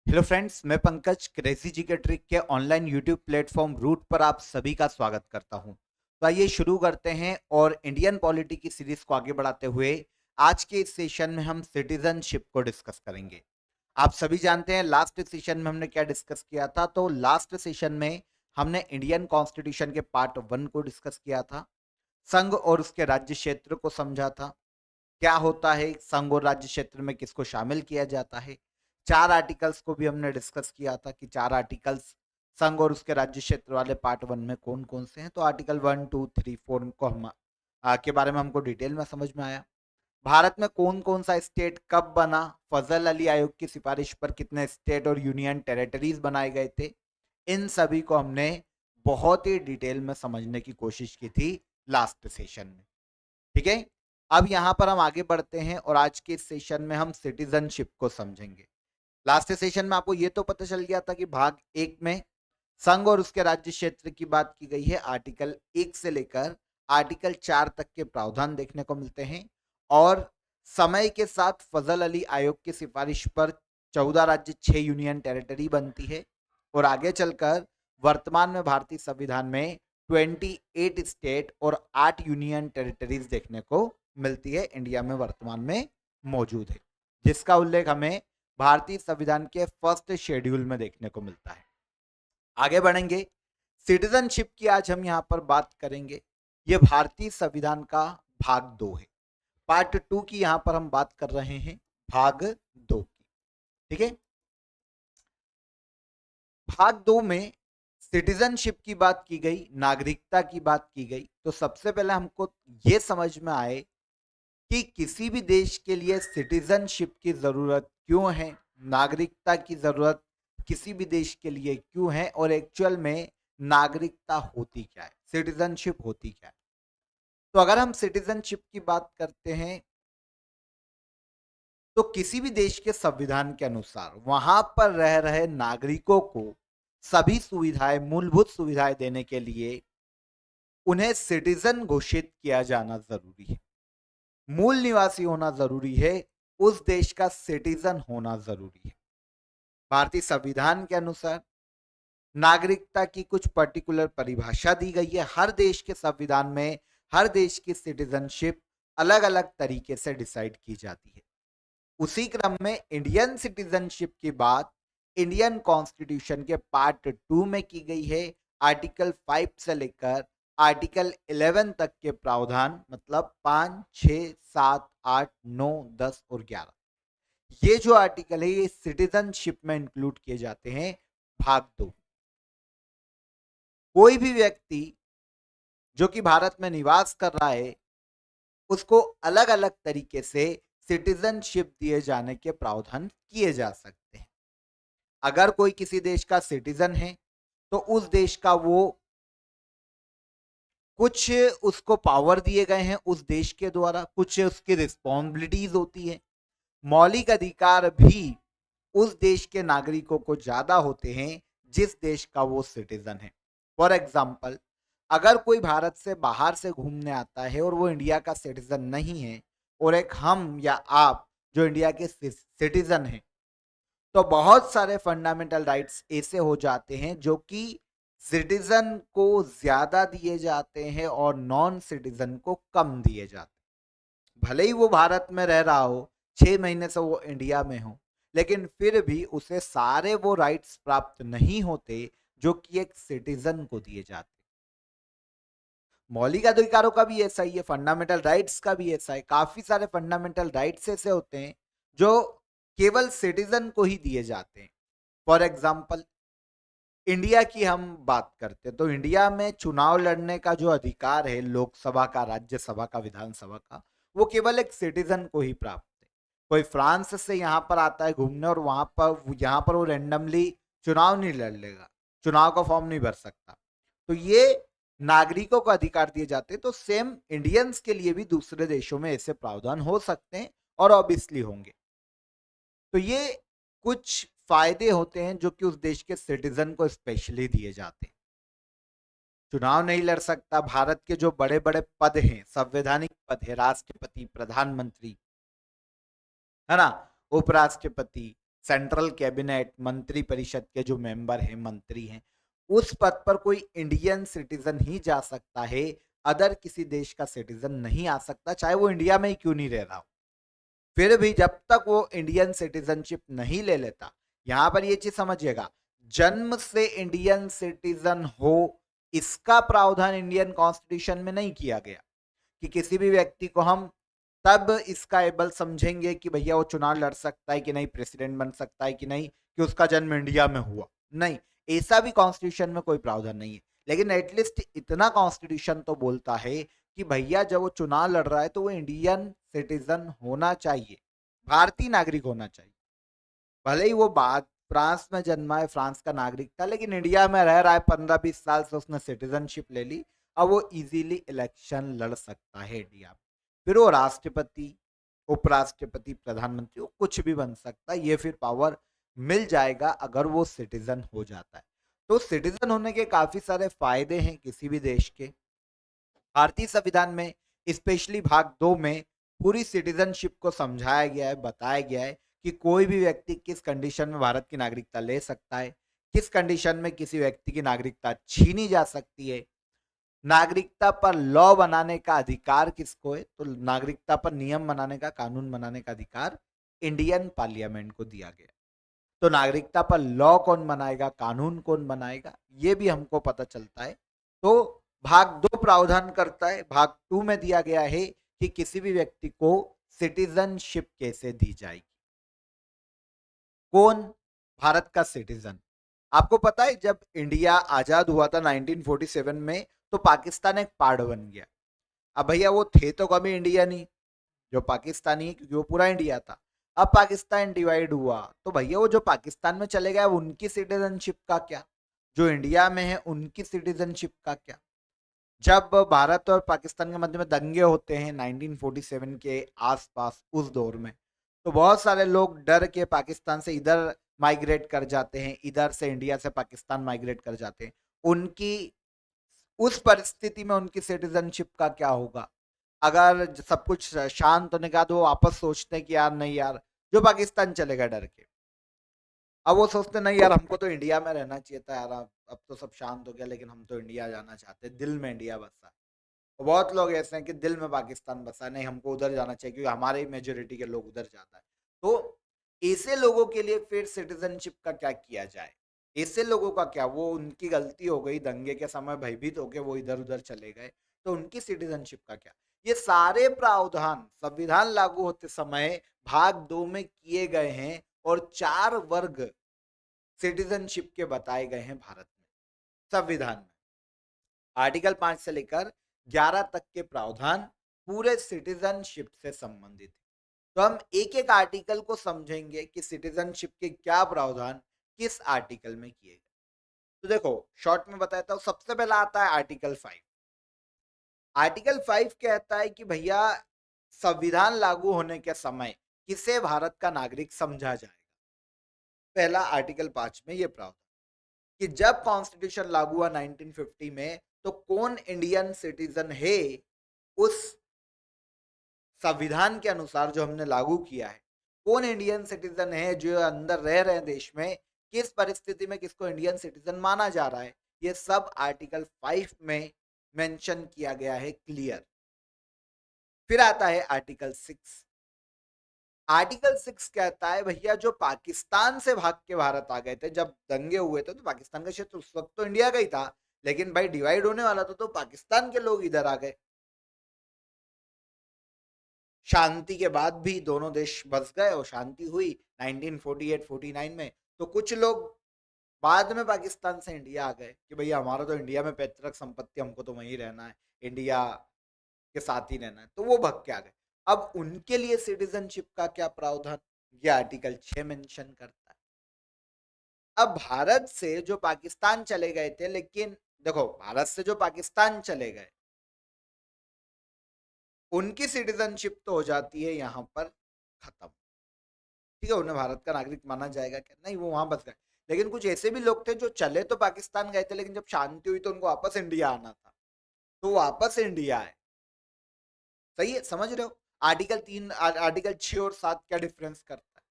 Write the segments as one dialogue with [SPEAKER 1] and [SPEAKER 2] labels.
[SPEAKER 1] Hello friends, मैं Pankaj crazy जी के trick के ऑनलाइन यूट्यूब प्लेटफॉर्म रूट पर आप सभी का स्वागत करता हूं। तो आइए शुरू करते हैं और इंडियन पॉलिटी की सीरीज को आगे बढ़ाते हुए आज के इस सेशन में हम सिटीजनशिप को डिस्कस करेंगे। आप सभी जानते हैं लास्ट सेशन में हमने क्या डिस्कस किया था। तो लास्ट सेशन में हमने इंडियन कॉन्स्टिट्यूशन के पार्ट 1 को डिस्कस किया था, संघ और उसके राज्य क्षेत्र को समझा था, क्या होता है संघ और राज्य क्षेत्र में, किसको शामिल किया जाता है। 4 आर्टिकल्स को भी हमने डिस्कस किया था कि 4 आर्टिकल्स संघ और उसके राज्य क्षेत्र वाले पार्ट 1 में कौन कौन से हैं। तो आर्टिकल 1, 2, 3, 4 को हम के बारे में हमको डिटेल में समझ में आया। भारत में कौन कौन सा स्टेट कब बना, फजल अली आयोग की सिफारिश पर कितने स्टेट और यूनियन टेरिटरीज बनाए गए थे, इन सभी को हमने बहुत ही डिटेल में समझने की कोशिश की थी लास्ट सेशन में। ठीक है, अब यहां पर हम आगे बढ़ते हैं और आज के सेशन में हम सिटीजनशिप को समझेंगे। लास्ट सेशन में आपको यह तो पता चल गया था कि भाग 1 में संघ और उसके राज्य क्षेत्र की बात की गई है। आर्टिकल 1 से लेकर आर्टिकल 4 तक के प्रावधान देखने को मिलते हैं और समय के साथ फजल अली आयोग की सिफारिश पर 14 राज्य 6 यूनियन टेरिटरी बनती है और आगे चलकर वर्तमान में भारतीय संविधान में 28 स्टेट और 8 यूनियन टेरिटरीज देखने को मिलती है, इंडिया में वर्तमान में मौजूद है, जिसका उल्लेख हमें भारतीय संविधान के फर्स्ट शेड्यूल में देखने को मिलता है। आगे बढ़ेंगे, सिटीजनशिप की आज हम यहां पर बात करेंगे। यह भारतीय संविधान का भाग 2 है। पार्ट 2 की यहां पर हम बात कर रहे हैं, भाग 2 की। ठीक है, भाग 2 में सिटीजनशिप की बात की गई, नागरिकता की बात की गई। तो सबसे पहले हमको यह समझ में आए कि किसी भी देश के लिए सिटीजनशिप की जरूरत क्यों है, नागरिकता की जरूरत किसी भी देश के लिए क्यों है और एक्चुअल में नागरिकता होती क्या है, सिटीजनशिप होती क्या है। तो अगर हम सिटीजनशिप की बात करते हैं तो किसी भी देश के संविधान के अनुसार वहां पर रह रहे नागरिकों को सभी सुविधाएं, मूलभूत सुविधाएं देने के लिए उन्हें सिटीजन घोषित किया जाना जरूरी है। मूल निवासी होना जरूरी है, उस देश का सिटीजन होना जरूरी है। भारतीय संविधान के अनुसार नागरिकता की कुछ पर्टिकुलर परिभाषा दी गई है। हर देश के संविधान में हर देश की सिटीजनशिप अलग अलग तरीके से डिसाइड की जाती है। उसी क्रम में इंडियन सिटीजनशिप की बात इंडियन कॉन्स्टिट्यूशन के पार्ट 2 में की गई है। आर्टिकल 5 से लेकर आर्टिकल 11 तक के प्रावधान, मतलब 5, 6, 7, 8, 9, 10 और 11, ये जो आर्टिकल है ये सिटीजनशिप में इंक्लूड किए जाते हैं भाग 2। कोई भी व्यक्ति जो कि भारत में निवास कर रहा है उसको अलग अलग तरीके से सिटीजनशिप दिए जाने के प्रावधान किए जा सकते हैं। अगर कोई किसी देश का सिटीजन है तो उस देश का वो कुछ उसको पावर दिए गए हैं उस देश के द्वारा, कुछ उसकी रिस्पॉन्सिबिलिटीज होती है। मौलिक अधिकार भी उस देश के नागरिकों को ज्यादा होते हैं जिस देश का वो सिटीजन है। फॉर एग्जाम्पल, अगर कोई भारत से बाहर से घूमने आता है और वो इंडिया का सिटीजन नहीं है और एक हम या आप जो इंडिया के सिटीजन हैं, तो बहुत सारे फंडामेंटल राइट्स ऐसे हो जाते हैं जो कि सिटीजन को ज्यादा दिए जाते हैं और नॉन सिटीजन को कम दिए जाते हैं। भले ही वो भारत में रह रहा हो, 6 महीने से वो इंडिया में हो, लेकिन फिर भी उसे सारे वो राइट्स प्राप्त नहीं होते जो कि एक सिटीजन को दिए जाते। मौलिक अधिकारों का भी ऐसा ही है, फंडामेंटल राइट्स का भी ऐसा है। काफी सारे फंडामेंटल राइट्स ऐसे होते हैं जो केवल सिटीजन को ही दिए जाते हैं। फॉर एग्जाम्पल, इंडिया की हम बात करते हैं तो इंडिया में चुनाव लड़ने का जो अधिकार है, लोकसभा का, राज्यसभा का, विधानसभा का, वो केवल एक सिटीजन को ही प्राप्त है। कोई फ्रांस से यहाँ पर आता है घूमने और यहाँ पर वो रेंडमली चुनाव नहीं लड़ लेगा, चुनाव का फॉर्म नहीं भर सकता। तो ये नागरिकों को अधिकार दिए जाते हैं। तो सेम इंडियंस के लिए भी दूसरे देशों में ऐसे प्रावधान हो सकते हैं और ऑब्वियसली होंगे। तो ये कुछ फायदे होते हैं जो कि उस देश के सिटीजन को स्पेशली दिए जाते हैं। चुनाव नहीं लड़ सकता, भारत के जो बड़े बड़े पद हैं, संवैधानिक पद है, राष्ट्रपति, प्रधानमंत्री, है ना, उपराष्ट्रपति, सेंट्रल कैबिनेट मंत्री परिषद के जो मेंबर हैं, मंत्री हैं, उस पद पर कोई इंडियन सिटीजन ही जा सकता है, अदर किसी देश का सिटीजन नहीं आ सकता, चाहे वो इंडिया में ही क्यों नहीं रह रहा हो। फिर भी जब तक वो इंडियन सिटीजनशिप नहीं ले लेता, यहां पर ये चीज समझिएगा, जन्म से इंडियन सिटीजन हो, इसका प्रावधान इंडियन कॉन्स्टिट्यूशन में नहीं किया गया कि किसी भी व्यक्ति को हम तब इसका एबल समझेंगे कि भैया वो चुनाव लड़ सकता है कि नहीं, प्रेसिडेंट बन सकता है कि नहीं, कि उसका जन्म इंडिया में हुआ। नहीं, ऐसा भी कॉन्स्टिट्यूशन में कोई प्रावधान नहीं है। लेकिन एटलीस्ट इतना कॉन्स्टिट्यूशन तो बोलता है कि भैया जब वो चुनाव लड़ रहा है तो वो इंडियन सिटीजन होना चाहिए, भारतीय नागरिक होना चाहिए। भले ही वो बात फ्रांस में जन्मा है, फ्रांस का नागरिक था, लेकिन इंडिया में रह रहा है 15-20 साल से, उसने सिटीजनशिप ले ली, अब वो इजीली इलेक्शन लड़ सकता है इंडिया में। फिर वो राष्ट्रपति, उपराष्ट्रपति, प्रधानमंत्री, वो कुछ भी बन सकता है, ये फिर पावर मिल जाएगा अगर वो सिटीजन हो जाता है। तो सिटीजन होने के काफी सारे फायदे हैं किसी भी देश के। भारतीय संविधान में स्पेशली भाग 2 में पूरी सिटीजनशिप को समझाया गया है, बताया गया है कि कोई भी व्यक्ति किस कंडीशन में भारत की नागरिकता ले सकता है, किस कंडीशन में किसी व्यक्ति की नागरिकता छीनी जा सकती है, नागरिकता पर लॉ बनाने का अधिकार किसको है, तो नागरिकता पर नियम बनाने का, कानून बनाने का अधिकार इंडियन पार्लियामेंट को दिया गया। तो नागरिकता पर लॉ कौन बनाएगा, कानून कौन बनाएगा, ये भी हमको पता चलता है। तो भाग 2 प्रावधान करता है, भाग 2 में दिया गया है कि किसी भी व्यक्ति को सिटीजनशिप कैसे दी जाएगी। कौन भारत का सिटीजन? आपको पता है जब इंडिया आजाद हुआ था 1947 में, तो पाकिस्तान एक पार्ट बन गया। अब भैया वो थे तो कभी इंडिया नहीं, जो पाकिस्तानी है, क्योंकि वो पूरा इंडिया था। अब पाकिस्तान डिवाइड हुआ तो भैया वो जो पाकिस्तान में चले गए उनकी सिटीजनशिप का क्या, जो इंडिया में है उनकी सिटीजनशिप का क्या? जब भारत और पाकिस्तान के मध्य में दंगे होते हैं 1947 के आसपास, उस दौर में, तो बहुत सारे लोग डर के पाकिस्तान से इधर माइग्रेट कर जाते हैं, इधर से इंडिया से पाकिस्तान माइग्रेट कर जाते हैं। उनकी उस परिस्थिति में उनकी सिटीजनशिप का क्या होगा? अगर सब कुछ शांत होने के बाद वो वापस सोचते हैं कि यार नहीं यार, जो पाकिस्तान चलेगा डर के, अब वो सोचते नहीं यार हमको तो इंडिया में रहना चाहिए था यार, अब तो सब शांत हो गया लेकिन हम तो इंडिया जाना चाहते हैं, दिल में इंडिया बसा। और बहुत लोग ऐसे हैं कि दिल में पाकिस्तान बसा, नहीं हमको उधर जाना चाहिए क्योंकि हमारे मेजोरिटी के लोग उधर जाता है। तो ऐसे लोगों के लिए फिर सिटीजनशिप का क्या किया जाए? ऐसे लोगों का क्या, वो उनकी गलती हो गई, दंगे के समय भयभीत होकर वो इधर उधर चले गए, तो उनकी सिटीजनशिप का क्या? ये सारे प्रावधान संविधान लागू होते समय भाग 2 में किए गए हैं और 4 वर्ग सिटीजनशिप के बताए गए हैं भारत में, संविधान में। आर्टिकल 5 से लेकर 11 तक के प्रावधान पूरे सिटीजनशिप से संबंधित है। तो हम एक एक आर्टिकल को समझेंगे कि सिटीजनशिप के क्या प्रावधान किस आर्टिकल में किए गए। तो देखो शॉर्ट में बताता हूं, सबसे पहला आता है आर्टिकल 5। आर्टिकल 5 कहता है कि भैया संविधान लागू होने के समय किसे भारत का नागरिक समझा जाएगा। पहला आर्टिकल 5 में ये प्रावधान कि जब कॉन्स्टिट्यूशन लागू हुआ 1950 में, तो कौन इंडियन सिटीजन है, उस संविधान के अनुसार जो हमने लागू किया है, कौन इंडियन सिटीजन है जो अंदर रह रहे हैं देश में, किस परिस्थिति में किसको इंडियन सिटीजन माना जा रहा है, ये सब आर्टिकल 5 में मेंशन किया गया है क्लियर। फिर आता है आर्टिकल 6। आर्टिकल 6 कहता है भैया जो पाकिस्तान से भाग के भारत आ गए थे, जब दंगे हुए थे तो पाकिस्तान का क्षेत्र उस वक्त तो इंडिया का ही था, लेकिन भाई डिवाइड होने वाला था तो पाकिस्तान के लोग इधर आ गए। शांति के बाद भी दोनों देश बस गए और शांति हुई 1948-49 में, तो कुछ लोग बाद में पाकिस्तान से इंडिया आ गए कि भैया हमारा तो इंडिया में पैतृक संपत्ति, हमको तो वहीं रहना है, इंडिया के साथ ही रहना है, तो वो भग के आ गए। अब उनके लिए सिटीजनशिप का क्या प्रावधान, ये आर्टिकल 6 मेंशन करता है। अब भारत से जो पाकिस्तान चले गए थे, लेकिन देखो भारत से जो पाकिस्तान चले गए उनकी सिटीजनशिप तो हो जाती है यहाँ पर खत्म, ठीक है, उन्हें भारत का नागरिक माना जाएगा क्या? नहीं, वो वहां बस गए। लेकिन कुछ ऐसे भी लोग थे जो चले तो पाकिस्तान गए थे, लेकिन जब शांति हुई तो उनको वापस इंडिया आना था, तो वापस इंडिया आए। सही है, समझ रहे हो? आर्टिकल 3, आर्टिकल 6 और 7 क्या डिफरेंस करता है?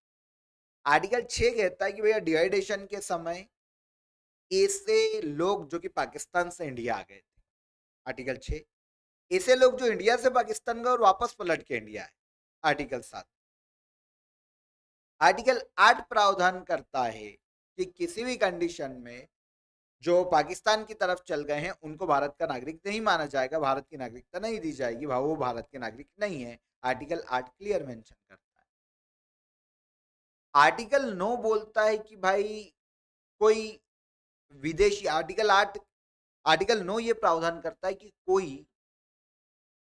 [SPEAKER 1] आर्टिकल 6 कहता है कि भैया डिवाइडेशन के समय ऐसे लोग जो कि पाकिस्तान से इंडिया आ गए थे, आर्टिकल 6, ऐसे लोग जो इंडिया से पाकिस्तान गए और वापस पलट के इंडिया आए, आर्टिकल 7। आर्टिकल 8 प्रावधान करता है कि किसी भी कंडीशन में जो पाकिस्तान की तरफ चल गए हैं उनको भारत का नागरिक नहीं माना जाएगा, भारत की नागरिकता नहीं दी जाएगी, वो भारत के नागरिक नहीं है। आर्टिकल 8 क्लियर मेंशन करता है। आर्टिकल 9 बोलता है कि भाई कोई विदेशी, आर्टिकल 9 ये प्रावधान करता है कि कोई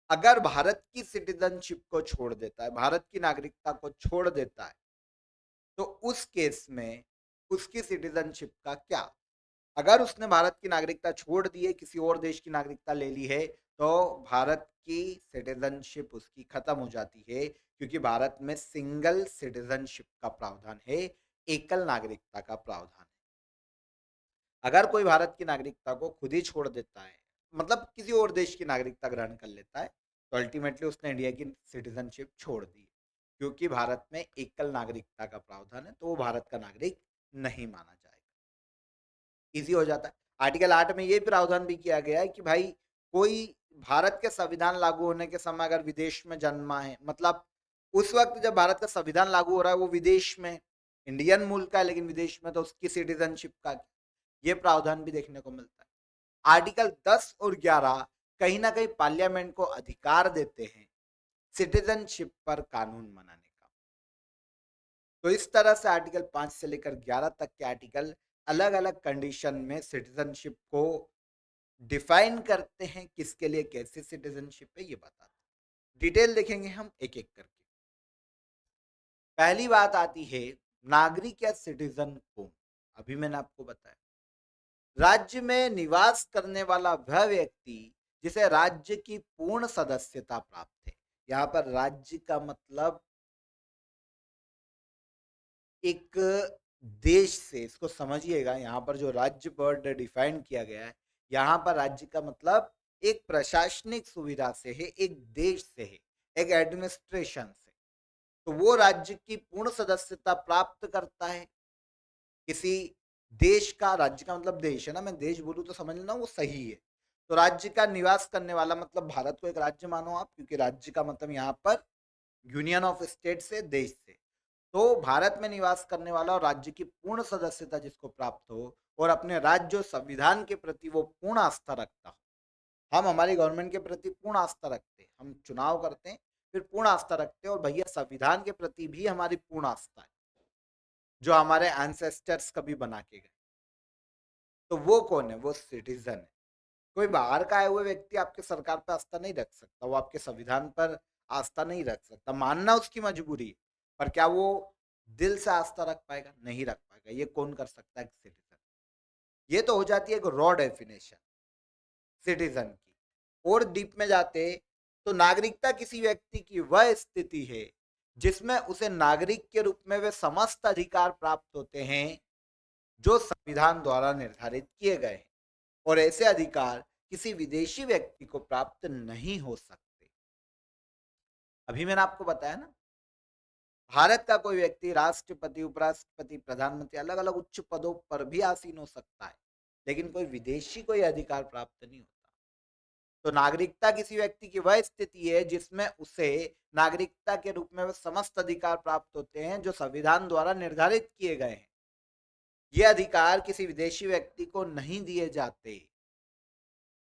[SPEAKER 1] अगर भारत की सिटीजनशिप को छोड़ देता है, भारत की नागरिकता को छोड़ देता है, तो उस केस में उसकी सिटीजनशिप का क्या? अगर उसने भारत की नागरिकता छोड़ दी है, किसी और देश की नागरिकता ले ली है, तो भारत की सिटीजनशिप उसकी खत्म हो जाती है, क्योंकि भारत में सिंगल सिटीजनशिप का प्रावधान है, एकल नागरिकता का प्रावधान है। अगर कोई भारत की नागरिकता को खुद ही छोड़ देता है, मतलब किसी और देश की नागरिकता ग्रहण कर लेता है, तो अल्टीमेटली उसने इंडिया की सिटीजनशिप छोड़ दी, क्योंकि भारत में एकल नागरिकता का प्रावधान है, तो वो भारत का नागरिक नहीं माना जाएगा। इजी हो जाता है। आर्टिकल 8 में ये प्रावधान भी किया गया है कि भाई कोई भारत के संविधान लागू होने के समय अगर विदेश में जन्मा है, मतलब उस वक्त जब भारत का संविधान लागू हो रहा है वो विदेश में, इंडियन मूल का है लेकिन विदेश में, तो उसकी सिटीजनशिप का ये प्रावधान भी देखने को मिलता है। आर्टिकल 10 और 11 कहीं ना कहीं पार्लियामेंट को अधिकार देते हैं सिटीजनशिप पर कानून बनाने का। तो इस तरह से आर्टिकल 5 से लेकर 11 तक के आर्टिकल अलग अलग कंडीशन में सिटीजनशिप को डिफाइन करते हैं, किसके लिए कैसे सिटीजनशिप है ये बताते हैं। डिटेल देखेंगे हम एक एक करके। पहली बात आती है नागरिक या सिटीजन कौन। अभी मैंने आपको बताया राज्य में निवास करने वाला वह व्यक्ति जिसे राज्य की पूर्ण सदस्यता प्राप्त है। यहाँ पर राज्य का मतलब एक देश से, इसको समझिएगा, यहाँ पर जो राज्य वर्ड डिफाइन किया गया है, यहाँ पर राज्य का मतलब एक प्रशासनिक सुविधा से है, एक देश से है, एक एडमिनिस्ट्रेशन से। तो वो राज्य की पूर्ण सदस्यता प्राप्त करता है किसी देश का। राज्य का मतलब देश है ना, मैं देश बोलूं तो समझ लेना वो सही है। तो राज्य का निवास करने वाला मतलब भारत को एक राज्य मानो आप, क्योंकि राज्य का मतलब यहाँ पर यूनियन ऑफ स्टेट से, देश से। तो भारत में निवास करने वाला और राज्य की पूर्ण सदस्यता जिसको प्राप्त हो और अपने राज्य और संविधान के प्रति वो पूर्ण आस्था रखता हो। हम हमारी गवर्नमेंट के प्रति पूर्ण आस्था रखते हैं, हम चुनाव करते हैं फिर पूर्ण आस्था रखते हैं, और भैया संविधान के प्रति भी हमारी पूर्ण आस्था है जो हमारे एंसेस्टर्स कभी बना के गए। तो वो कौन है? वो सिटीजन है। कोई बाहर का आए हुए व्यक्ति आपके सरकार पर आस्था नहीं रख सकता, वो आपके संविधान पर आस्था नहीं रख सकता, मानना उसकी मजबूरी है, पर क्या वो दिल से आस्था रख पाएगा? नहीं रख पाएगा। ये कौन कर सकता है? सिटीजन। ये तो हो जाती है एक रॉ डेफिनेशन सिटीजन की। और डीप में जाते तो नागरिकता किसी व्यक्ति की वह स्थिति है जिसमें उसे नागरिक के रूप में वे समस्त अधिकार प्राप्त होते हैं जो संविधान द्वारा निर्धारित किए गए हैं, और ऐसे अधिकार किसी विदेशी व्यक्ति को प्राप्त नहीं हो सकते। अभी मैंने आपको बताया ना, भारत का कोई व्यक्ति राष्ट्रपति, उपराष्ट्रपति, प्रधानमंत्री, अलग अलग उच्च पदों पर भी आसीन हो सकता है, लेकिन कोई विदेशी को यह अधिकार प्राप्त नहीं होता। तो नागरिकता किसी व्यक्ति की वह स्थिति है जिसमें उसे नागरिकता के रूप में वह समस्त अधिकार प्राप्त होते हैं जो संविधान द्वारा निर्धारित किए गए हैं। ये अधिकार किसी विदेशी व्यक्ति को नहीं दिए जाते।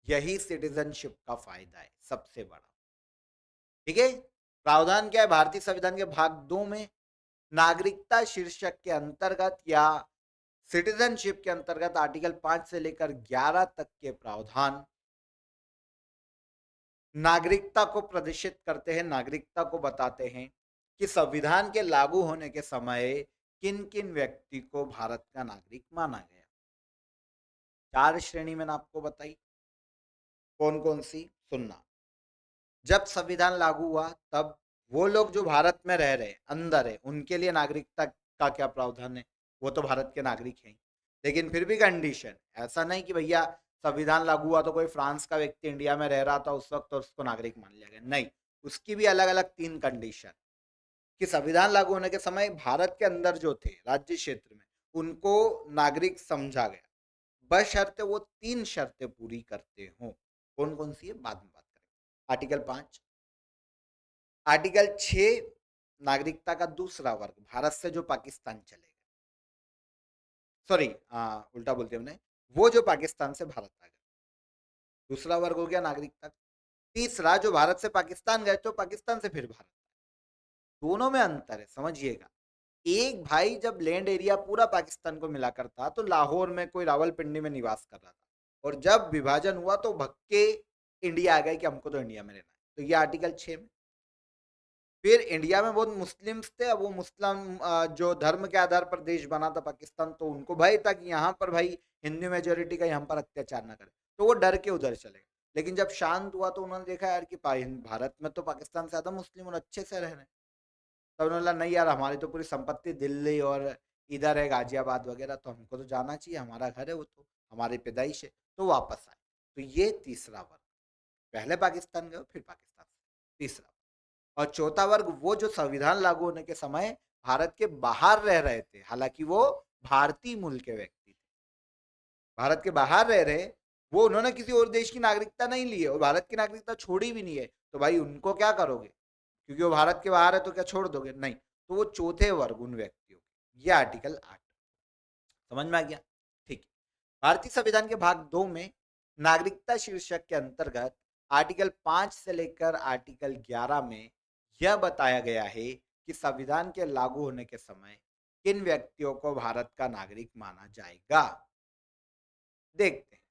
[SPEAKER 1] यही सिटीजनशिप का फायदा है सबसे बड़ा। ठीक है। प्रावधान क्या है? भारतीय संविधान के भाग 2 में नागरिकता शीर्षक के अंतर्गत या सिटीजनशिप के अंतर्गत आर्टिकल 5 से लेकर 11 तक के प्रावधान नागरिकता को प्रदर्शित करते हैं, नागरिकता को बताते हैं कि संविधान के लागू होने के समय किन किन व्यक्ति को भारत का नागरिक माना गया। 4 श्रेणी मैंने आपको बताई, कौन कौन सी? सुनना। जब संविधान लागू हुआ तब वो लोग जो भारत में रह रहे, अंदर है, उनके लिए नागरिकता का क्या प्रावधान है? वो तो भारत के नागरिक हैं, लेकिन फिर भी कंडीशन, ऐसा नहीं कि भैया संविधान लागू हुआ तो कोई फ्रांस का व्यक्ति इंडिया में रह रहा था उस वक्त तो उसको नागरिक मान लिया गया, नहीं। उसकी भी अलग अलग 3 कंडीशन। कि संविधान लागू होने के समय भारत के अंदर जो थे राज्य क्षेत्र में उनको नागरिक समझा गया, बशर्ते वो 3 शर्तें पूरी करते हों। कौन-कौन सी है बाद में बात करेंगे। आर्टिकल 5, आर्टिकल 6 नागरिकता का दूसरा वर्ग भारत से जो पाकिस्तान चले गए, सॉरी उल्टा बोल दिया मैंने, वो जो पाकिस्तान से भारत आ गए। दूसरा वर्ग हो गया नागरिकता। तीसरा जो भारत से पाकिस्तान गए तो पाकिस्तान से फिर भारत, दोनों में अंतर है समझिएगा। एक भाई जब लैंड एरिया पूरा पाकिस्तान को मिला करता तो लाहौर में कोई रावलपिंडी में निवास कर रहा था, और जब विभाजन हुआ तो भग के इंडिया आ गए कि हमको तो इंडिया में रहना है। तो ये आर्टिकल 6 में। फिर इंडिया में बहुत मुस्लिम्स थे, अब वो मुस्लिम जो धर्म के आधार पर देश बना था पाकिस्तान, तो उनको भय था कि यहाँ पर भाई हिंदू मेजोरिटी का यहाँ पर अत्याचार ना करे, तो वो डर के उधर चले गए। लेकिन जब शांत हुआ तो उन्होंने देखा यार कि भारत में तो पाकिस्तान से ज्यादा मुस्लिम और अच्छे से रह रहे हैं। तब उन्होंने बोला नहीं यार, हमारी तो पूरी संपत्ति दिल्ली और इधर है गाजियाबाद वगैरह, तो हमको तो जाना चाहिए, हमारा घर है वो, तो हमारी पैदाइश है, तो वापस आए। तो ये तीसरा वर्ग, पहले पाकिस्तान गए फिर पाकिस्तान से, तीसरा। और चौथा वर्ग वो जो संविधान लागू होने के समय भारत के बाहर रह रहे थे, हालांकि वो भारतीय मूल के व्यक्ति थे, भारत के बाहर रह रहे, वो उन्होंने किसी और देश की नागरिकता नहीं ली है और भारत की नागरिकता छोड़ी भी नहीं है, तो भाई उनको क्या करोगे, क्योंकि वो भारत के बाहर है तो क्या छोड़ दोगे, नहीं। तो वो चौथे वर्ग उन व्यक्तियों के, ये आर्टिकल 8 समझ में आ गया। ठीक है। भारतीय संविधान के भाग 2 में नागरिकता शीर्षक के अंतर्गत आर्टिकल 5 से लेकर आर्टिकल 11 में यह बताया गया है कि संविधान के लागू होने के समय किन व्यक्तियों को भारत का नागरिक माना जाएगा। देखते हैं।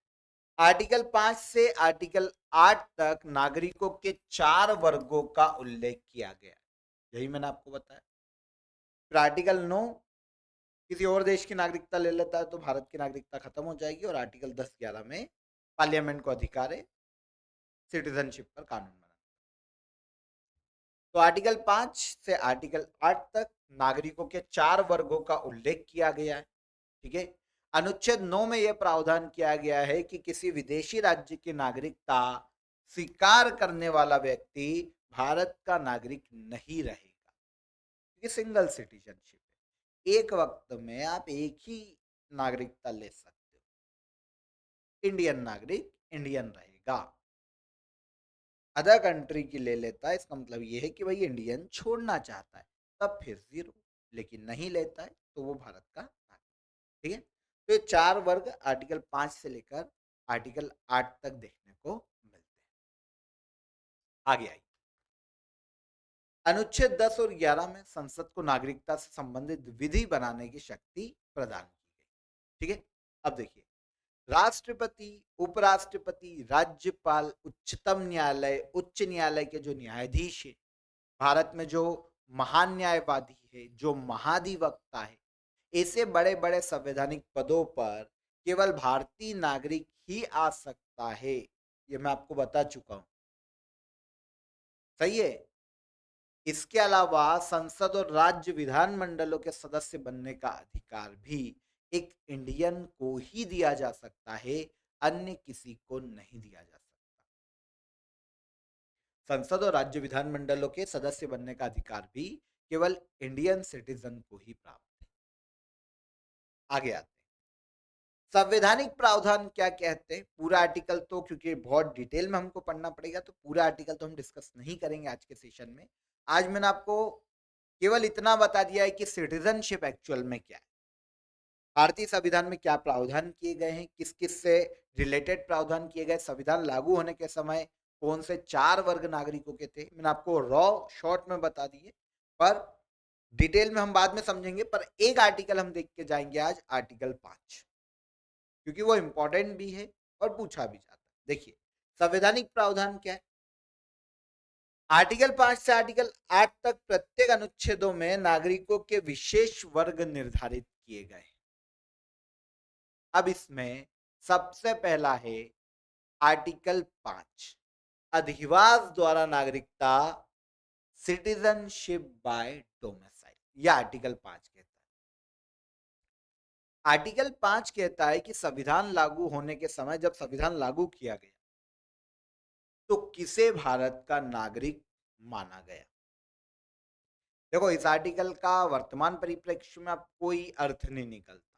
[SPEAKER 1] आर्टिकल 5 से आर्टिकल 8 तक नागरिकों के 4 वर्गों का उल्लेख किया गया, यही मैंने आपको बताया। फिर आर्टिकल 9 किसी और देश की नागरिकता ले लेता है तो भारत की नागरिकता खत्म हो जाएगी, और आर्टिकल 10-11 में पार्लियामेंट को अधिकार है सिटीजनशिप पर कानून बनाने। तो आर्टिकल 5 से आर्टिकल 8 तक नागरिकों के 4 वर्गों का उल्लेख किया गया है। ठीक है। अनुच्छेद 9 में यह प्रावधान किया गया है कि किसी विदेशी राज्य की नागरिकता स्वीकार करने वाला व्यक्ति भारत का नागरिक नहीं रहेगा, क्योंकि सिंगल सिटीजनशिप है, एक वक्त में आप एक ही नागरिकता ले सकते हो। इंडियन नागरिक इंडियन रहेगा, अदर कंट्री की ले लेता है, इसका मतलब ये है कि भाई इंडियन छोड़ना चाहता है, तब फिर जीरो, लेकिन नहीं लेता है तो वो भारत का नागरिक। ठीक है। तो ये 4 वर्ग आर्टिकल 5 से लेकर आर्टिकल 8 तक देखने को मिलते हैं। आगे आई अनुच्छेद 10 और 11 में संसद को नागरिकता से संबंधित विधि बनाने की शक्ति प्रदान की गई। ठीक है। अब देखिए, राष्ट्रपति, उपराष्ट्रपति, राज्यपाल, उच्चतम न्यायालय, उच्च न्यायालय के जो न्यायाधीश है, भारत में जो महान न्यायवादी है, जो महाधिवक्ता है, ऐसे बड़े बड़े संवैधानिक पदों पर केवल भारतीय नागरिक ही आ सकता है, ये मैं आपको बता चुका हूं। सही है। इसके अलावा संसद और राज्य विधानमंडलों के सदस्य बनने का अधिकार भी एक इंडियन को ही दिया जा सकता है, अन्य किसी को नहीं दिया जा सकता। संसद और राज्य विधानमंडलों के सदस्य बनने का अधिकार भी केवल इंडियन सिटीजन को ही प्राप्त है। आगे आते हैं, संवैधानिक प्रावधान क्या कहते हैं। पूरा आर्टिकल तो क्योंकि बहुत डिटेल में हमको पढ़ना पड़ेगा, तो पूरा आर्टिकल तो हम डिस्कस नहीं करेंगे आज के सेशन में। आज मैंने आपको केवल इतना बता दिया है कि सिटीजनशिप एक्चुअल में क्या है, भारतीय संविधान में क्या प्रावधान किए गए हैं, किस किस से रिलेटेड प्रावधान किए गए, संविधान लागू होने के समय कौन से 4 वर्ग नागरिकों के थे, मैंने आपको रॉ शॉर्ट में बता दिए, पर डिटेल में हम बाद में समझेंगे। पर एक आर्टिकल हम देख के जाएंगे आज, आर्टिकल 5, क्योंकि वो इंपॉर्टेंट भी है और पूछा भी जाता है। देखिए, संवैधानिक प्रावधान क्या है। आर्टिकल 5 से आर्टिकल 8 तक प्रत्येक अनुच्छेदों में नागरिकों के विशेष वर्ग निर्धारित किए गए। अब इसमें सबसे पहला है आर्टिकल 5, अधिवास द्वारा नागरिकता, सिटीजनशिप बाय डोमिसाइल। यह आर्टिकल 5 कहता है। आर्टिकल 5 कहता है कि संविधान लागू होने के समय, जब संविधान लागू किया गया, तो किसे भारत का नागरिक माना गया। देखो इस आर्टिकल का वर्तमान परिप्रेक्ष्य में अब कोई अर्थ नहीं निकलता,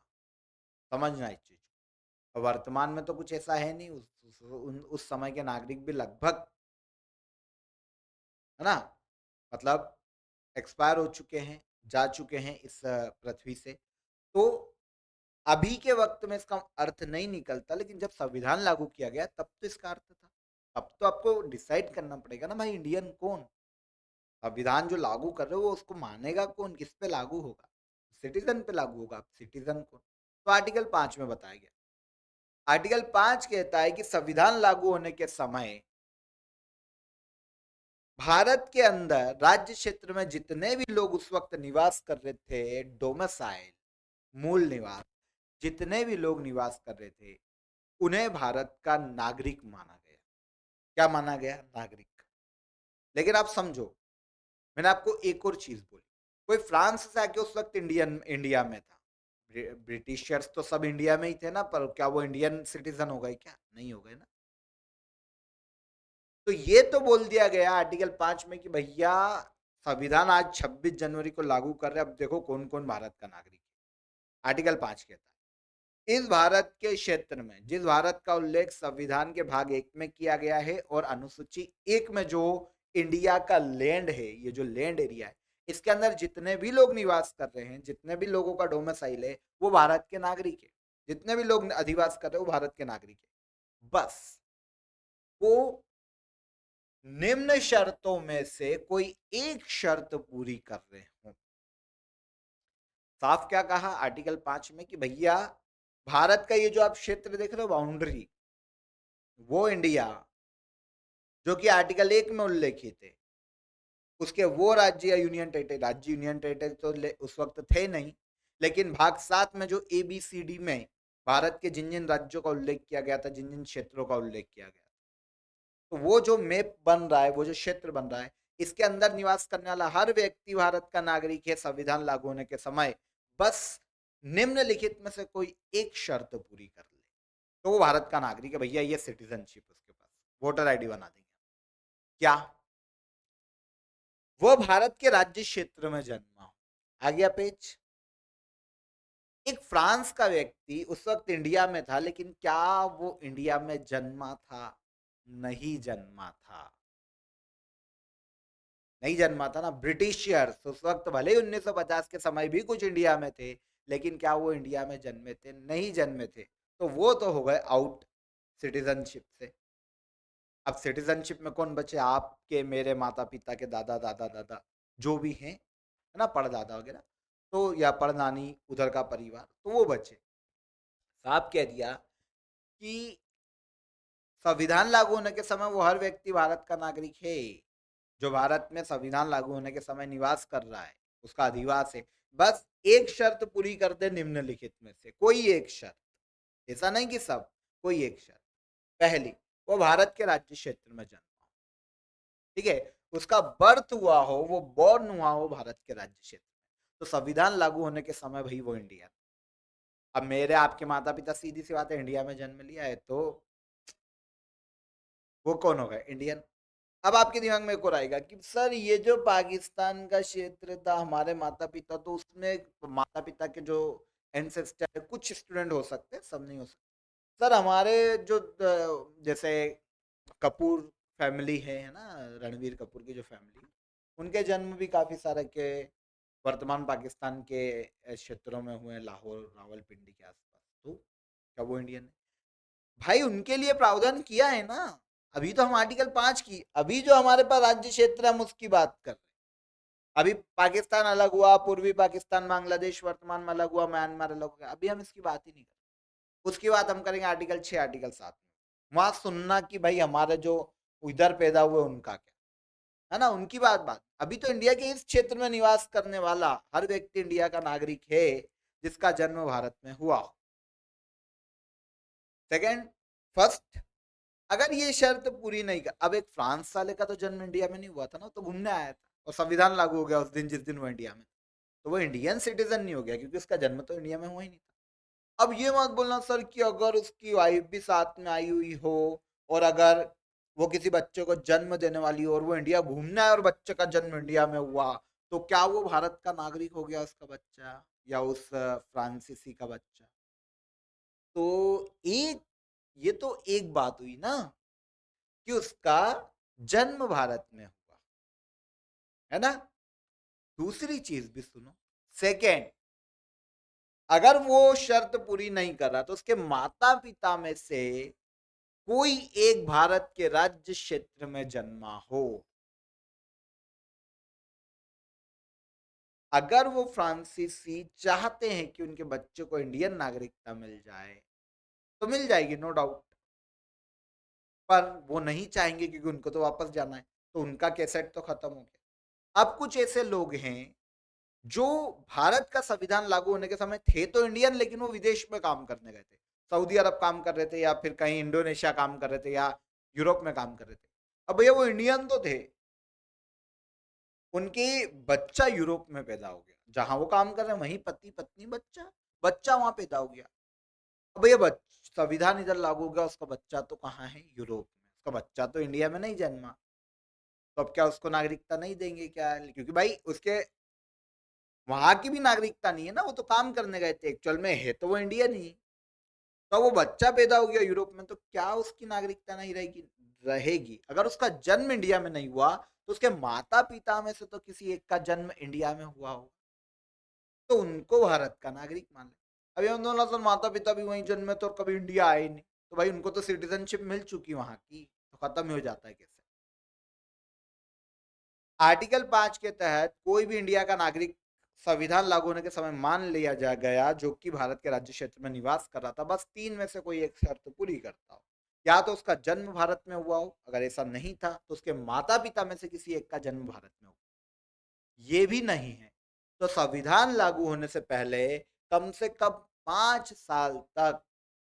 [SPEAKER 1] समझना इस चीज को। वर्तमान में तो कुछ ऐसा है नहीं, उस समय के नागरिक भी लगभग, है ना, मतलब एक्सपायर हो चुके हैं, जा चुके हैं इस पृथ्वी से। तो अभी के वक्त में इसका अर्थ नहीं निकलता, लेकिन जब संविधान लागू किया गया तब तो इसका अर्थ था। अब तो आपको डिसाइड करना पड़ेगा ना भाई, इंडियन कौन, संविधान जो लागू कर रहे हो वो उसको मानेगा कौन, किस पे लागू होगा, सिटीजन पे लागू होगा, सिटीजन कौन। तो आर्टिकल 5 में बताया गया, आर्टिकल 5 कहता है कि संविधान लागू होने के समय भारत के अंदर राज्य क्षेत्र में जितने भी लोग उस वक्त निवास कर रहे थे, डोमिसाइल, मूल निवास, जितने भी लोग निवास कर रहे थे उन्हें भारत का नागरिक माना गया। क्या माना गया? नागरिक। लेकिन आप समझो, मैंने आपको एक और चीज बोली, कोई फ्रांस से आके उस वक्त इंडिया में था, ब्रिटिशर्स तो सब इंडिया में ही थे ना, पर क्या वो इंडियन सिटीजन हो गए? क्या नहीं हो गए ना। तो ये तो बोल दिया गया आर्टिकल 5 में कि भैया संविधान आज 26 जनवरी को लागू कर रहे हैं, अब देखो कौन कौन भारत का नागरिक है। आर्टिकल 5 कहता है इस भारत के क्षेत्र में जिस भारत का उल्लेख संविधान के भाग 1 में किया गया है और अनुसूची 1 में जो इंडिया का लैंड है, ये जो लैंड एरिया है, इसके अंदर जितने भी लोग निवास कर रहे हैं, जितने भी लोगों का डोमिसाइल है, वो भारत के नागरिक है। जितने भी लोग अधिवास कर रहे हैं वो भारत के नागरिक है। बस वो निम्न शर्तों में से कोई एक शर्त पूरी कर रहे हो। साफ क्या कहा आर्टिकल 5 में कि भैया भारत का ये जो आप क्षेत्र देख रहे हो, बाउंड्री, वो इंडिया जो कि आर्टिकल 1 में उल्लेखित है, उसके वो राज्य या यूनियन टेरिटरी, राज्य यूनियन टेरिटरी तो उस वक्त थे नहीं, लेकिन भाग 7 में जो ABCD में भारत के जिन जिन राज्यों का उल्लेख किया गया था, जिन जिन क्षेत्रों का उल्लेख किया गया, तो वो जो मैप बन रहा है, वो जो क्षेत्र बन रहा है, इसके अंदर निवास करने वाला हर व्यक्ति भारत का नागरिक है संविधान लागू होने के समय। बस निम्नलिखित में से कोई एक शर्त पूरी कर ले तो वो भारत का नागरिक है भैया, ये सिटीजनशिप उसके पास, वोटर आईडी बना देंगे। क्या वो भारत के राज्य क्षेत्र में जन्मा हो? आ गया पेज। एक फ्रांस का व्यक्ति उस वक्त इंडिया में था, लेकिन क्या वो इंडिया में जन्मा था? नहीं जन्मा था। नहीं जन्मा था ना। ब्रिटिशियर्स उस वक्त भले ही 1950 के समय भी कुछ इंडिया में थे, लेकिन क्या वो इंडिया में जन्मे थे? नहीं जन्मे थे। तो वो तो हो गए आउट सिटीजनशिप से। अब सिटीजनशिप में कौन बचे? आपके, मेरे माता पिता के दादा दादा दादा जो भी हैं, है ना, परदादा वगैरह, तो या परनानी उधर का परिवार, तो वो बचे। साहब कह दिया कि संविधान लागू होने के समय वो हर व्यक्ति भारत का नागरिक है जो भारत में संविधान लागू होने के समय निवास कर रहा है, उसका अधिवास है। बस एक शर्त पूरी कर दे निम्नलिखित में से कोई एक शर्त, ऐसा नहीं कि सब, कोई एक शर्त। पहली, वो भारत के राज्य क्षेत्र में जन्मा हो, ठीक है, उसका बर्थ हुआ हो, वो बॉर्न हुआ हो भारत के राज्य क्षेत्र में, तो संविधान लागू होने के समय भाई वो इंडिया। अब मेरे आपके माता पिता सीधी सी बात है इंडिया में जन्म लिया है, तो वो कौन होगा? इंडियन। अब आपके दिमाग में एक और आएगा कि सर ये जो पाकिस्तान का क्षेत्र था, हमारे माता पिता, तो उसमें माता पिता के जो एंसेस्टर, कुछ स्टूडेंट हो सकते हैं, सब नहीं हो सकते। सर हमारे जो जैसे कपूर फैमिली है ना, रणवीर कपूर की जो फैमिली, उनके जन्म भी काफी सारे के वर्तमान पाकिस्तान के क्षेत्रों में हुए, लाहौर रावलपिंडी के आसपास, तो क्या वो इंडियन है? भाई उनके लिए प्रावधान किया है ना। अभी तो हम आर्टिकल 5 की, अभी जो हमारे पास राज्य क्षेत्र हम उसकी बात कर रहे हैं। अभी पाकिस्तान अलग हुआ, पूर्वी पाकिस्तान, बांग्लादेश वर्तमान में अलग हुआ, म्यांमार अलग हो गया, अभी हम इसकी बात ही नहीं कर। उसकी बात हम करेंगे आर्टिकल 6, आर्टिकल 7 में। वहां सुनना कि भाई हमारे जो इधर पैदा हुए उनका क्या, है ना, उनकी बात। अभी तो इंडिया के इस क्षेत्र में निवास करने वाला हर व्यक्ति इंडिया का नागरिक है जिसका जन्म भारत में हुआ हो। सेकेंड, फर्स्ट, अगर ये शर्त पूरी नहीं कर, अब एक फ्रांस वाले का तो जन्म इंडिया में नहीं हुआ था ना, तो घूमने आया था और संविधान लागू हो गया उस दिन जिस दिन वो इंडिया में, तो वो इंडियन सिटीजन नहीं हो गया क्योंकि उसका जन्म तो इंडिया में हुआ ही नहीं था। अब ये मत बोलना सर कि अगर उसकी वाइफ भी साथ में आई हुई हो और अगर वो किसी बच्चे को जन्म देने वाली हो और वो इंडिया घूमना है और बच्चे का जन्म इंडिया में हुआ, तो क्या वो भारत का नागरिक हो गया उसका बच्चा, या उस फ्रांसीसी का बच्चा? तो एक ये तो एक बात हुई ना कि उसका जन्म भारत में हुआ, है ना? दूसरी चीज भी सुनो। सेकेंड, अगर वो शर्त पूरी नहीं कर रहा तो उसके माता पिता में से कोई एक भारत के राज्य क्षेत्र में जन्मा हो, अगर वो फ्रांसीसी चाहते हैं कि उनके बच्चे को इंडियन नागरिकता मिल जाए तो मिल जाएगी, नो डाउट। पर वो नहीं चाहेंगे क्योंकि उनको तो वापस जाना है, तो उनका कैसेट तो खत्म हो गया। अब कुछ ऐसे लोग हैं जो भारत का संविधान लागू होने के समय थे तो इंडियन, लेकिन वो विदेश में काम करने गए थे, सऊदी अरब काम कर रहे थे, या फिर कहीं इंडोनेशिया काम कर रहे थे, या यूरोप में काम कर रहे थे। अब भैया वो इंडियन तो थे, उनके बच्चा यूरोप में पैदा हो गया, जहां वो काम कर रहे हैं वहीं पति पत्नी बच्चा, बच्चा वहां पैदा हो गया। अब भैया संविधान इधर लागू हो गया, उसका बच्चा तो कहाँ है, यूरोप में, उसका बच्चा तो इंडिया में नहीं जन्मा। तो अब क्या उसको नागरिकता नहीं देंगे क्या? क्योंकि भाई उसके वहां की भी नागरिकता नहीं है ना, वो तो काम करने गए थे, एक्चुअल में है तो वो इंडियन ही। तो वो बच्चा पैदा हो गया यूरोप में, तो क्या उसकी नागरिकता नहीं रहेगी? रहेगी। अगर उसका जन्म इंडिया में नहीं हुआ तो उसके माता पिता में से तो किसी एक का जन्म इंडिया में हुआ हो, तो उनको भारत का नागरिक मान ले। अभी हम दोनों तो माता पिता भी वहीं जन्मे तो कभी इंडिया आए नहीं, तो भाई उनको तो सिटीजनशिप मिल चुकी वहां की, तो खत्म ही हो जाता है कैसे? आर्टिकल 5 के तहत कोई भी इंडिया का नागरिक संविधान लागू होने के समय मान लिया जा गया जो कि भारत के राज्य क्षेत्र में निवास कर रहा था, बस तीन में से कोई एक शर्त पूरी करता हो। या तो उसका जन्म भारत में हुआ हो, अगर ऐसा नहीं था तो उसके माता पिता में से किसी एक का जन्म भारत में हो, ये भी नहीं है तो संविधान लागू होने से पहले कम से कम 5 साल तक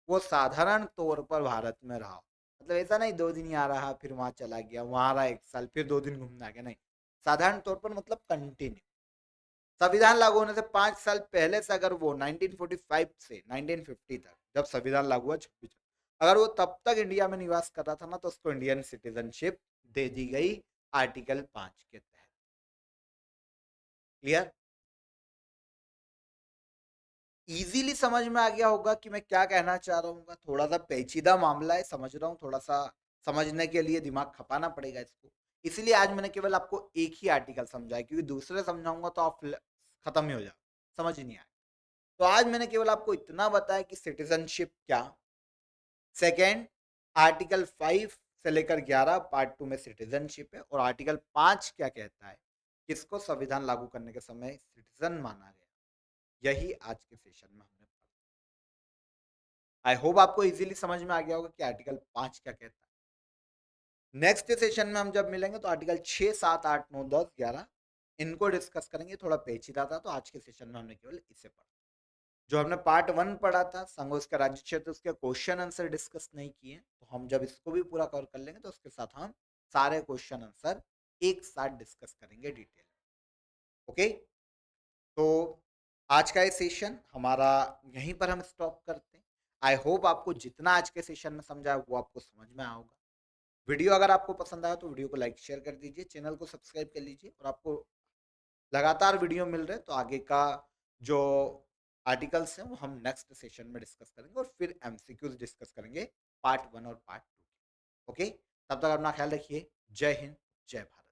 [SPEAKER 1] वो साधारण तौर पर भारत में रहा। मतलब ऐसा नहीं 2 दिन यहाँ रहा फिर वहां चला गया, वहां रहा 1 साल फिर 2 दिन घूमने आ गया, नहीं, साधारण तौर पर मतलब कंटिन्यू। संविधान लागू होने से 5 साल पहले से अगर वो 1945 से 1950 तक, जब संविधान लागू हुआ 26, अगर वो तब तक इंडिया में निवास कर रहा था ना, तो उसको इंडियन सिटीजनशिप दे दी गई आर्टिकल 5 के तहत। क्लियर? इजीली समझ में आ गया होगा कि मैं क्या कहना चाह रहा हूँ। थोड़ा सा पेचीदा मामला है, समझ रहा हूँ, थोड़ा सा समझने के लिए दिमाग खपाना पड़ेगा इसको, इसलिए आज मैंने केवल आपको एक ही आर्टिकल समझाया, क्योंकि दूसरे समझाऊंगा तो आप खत्म ही हो जाए, समझ ही नहीं आए। तो आज मैंने केवल आपको इतना बताया कि सिटीजनशिप क्या, सेकेंड आर्टिकल 5 से लेकर 11 पार्ट 2 में सिटीजनशिप है, और आर्टिकल 5 क्या कहता है, किसको संविधान लागू करने के समय सिटीजन माना गया, यही आज के सेशन में हमने पढ़ा। आई होप आपको इजीली समझ में आ गया होगा कि आर्टिकल 5 क्या कहता है। नेक्स्ट सेशन में हम जब मिलेंगे तो आर्टिकल 6, 7, 8, 9, 10, 11 इनको डिस्कस करेंगे। थोड़ा पेचीदा था तो आज के सेशन में हमने केवल इसे पढ़ा। जो हमने पार्ट 1 पढ़ा था संघ उसका राज्य क्षेत्र, उसके क्वेश्चन आंसर डिस्कस नहीं किए, तो हम जब इसको भी पूरा कवर कर लेंगे तो उसके साथ हम सारे क्वेश्चन आंसर एक साथ डिस्कस करेंगे डिटेल। ओके, तो आज का ये सेशन हमारा यहीं पर हम स्टॉप करते हैं। आई होप आपको जितना आज के सेशन में समझा है वो आपको समझ में आया होगा। वीडियो अगर आपको पसंद आया तो वीडियो को लाइक शेयर कर दीजिए, चैनल को सब्सक्राइब कर लीजिए, और आपको लगातार वीडियो मिल रहे हैं तो आगे का जो आर्टिकल्स हैं वो हम नेक्स्ट सेशन में डिस्कस करेंगे, और फिर एमसीक्यूज डिस्कस करेंगे पार्ट 1 और पार्ट 2। ओके, तब तक अपना ख्याल रखिए। जय हिंद, जय भारत।